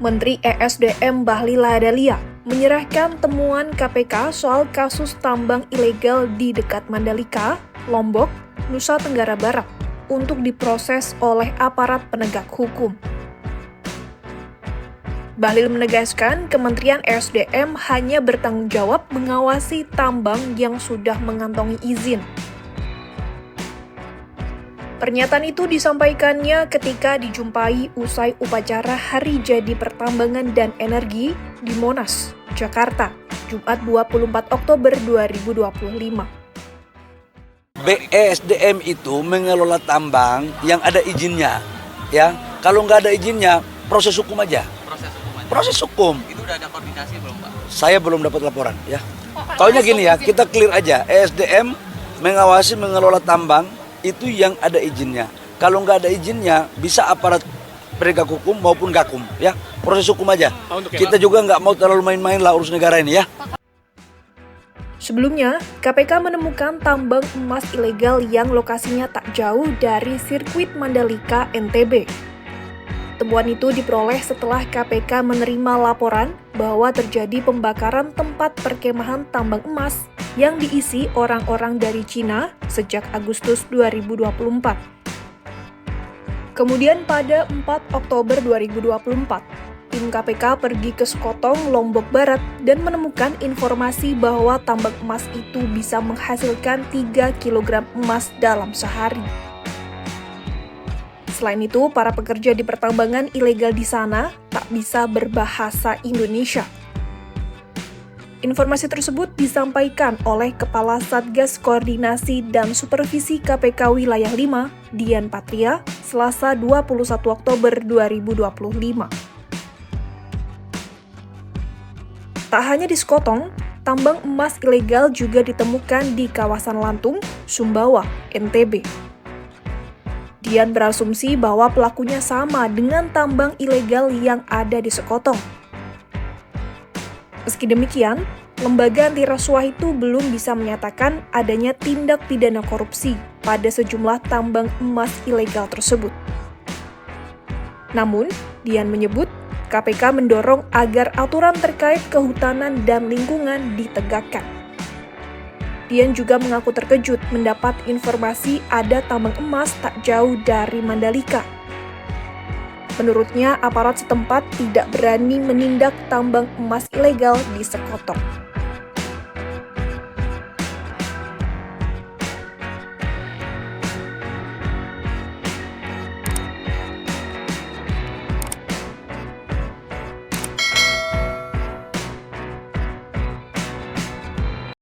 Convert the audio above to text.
Menteri ESDM Bahlil Lahadalia menyerahkan temuan KPK soal kasus tambang ilegal di dekat Mandalika, Lombok, Nusa Tenggara Barat untuk diproses oleh aparat penegak hukum. Bahlil menegaskan Kementerian ESDM hanya bertanggung jawab mengawasi tambang yang sudah mengantongi izin. Pernyataan itu disampaikannya ketika dijumpai usai upacara Hari Jadi Pertambangan dan Energi di Monas, Jakarta, Jumat 24 Oktober 2025. ESDM itu mengelola tambang yang ada izinnya, ya. Kalau nggak ada izinnya, proses hukum aja. Proses hukum. Itu udah ada koordinasi belum, Pak? Saya belum dapat laporan, ya. Taunya gini ya, kita clear aja. ESDM mengawasi mengelola tambang itu yang ada izinnya. Kalau nggak ada izinnya, bisa aparat penegak hukum maupun gakum, ya. Proses hukum aja. Kita juga nggak mau terlalu main-main lah urus negara ini, ya. Sebelumnya, KPK menemukan tambang emas ilegal yang lokasinya tak jauh dari sirkuit Mandalika, NTB. Temuan itu diperoleh setelah KPK menerima laporan bahwa terjadi pembakaran tempat perkemahan tambang emas yang diisi orang-orang dari Cina sejak Agustus 2024. Kemudian pada 4 Oktober 2024, tim KPK pergi ke Sekotong, Lombok Barat dan menemukan informasi bahwa tambang emas itu bisa menghasilkan 3 kg emas dalam sehari. Selain itu, para pekerja di pertambangan ilegal di sana tak bisa berbahasa Indonesia. Informasi tersebut disampaikan oleh Kepala Satgas Koordinasi dan Supervisi KPK Wilayah 5, Dian Patria, Selasa 21 Oktober 2025. Tak hanya di Sekotong, tambang emas ilegal juga ditemukan di kawasan Lantung, Sumbawa, NTB. Dian berasumsi bahwa pelakunya sama dengan tambang ilegal yang ada di Sekotong. Meski demikian, lembaga anti rasuah itu belum bisa menyatakan adanya tindak pidana korupsi pada sejumlah tambang emas ilegal tersebut. Namun, Dian menyebut KPK mendorong agar aturan terkait kehutanan dan lingkungan ditegakkan. Dian juga mengaku terkejut mendapat informasi ada tambang emas tak jauh dari Mandalika. Menurutnya, aparat setempat tidak berani menindak tambang emas ilegal di Sekotong.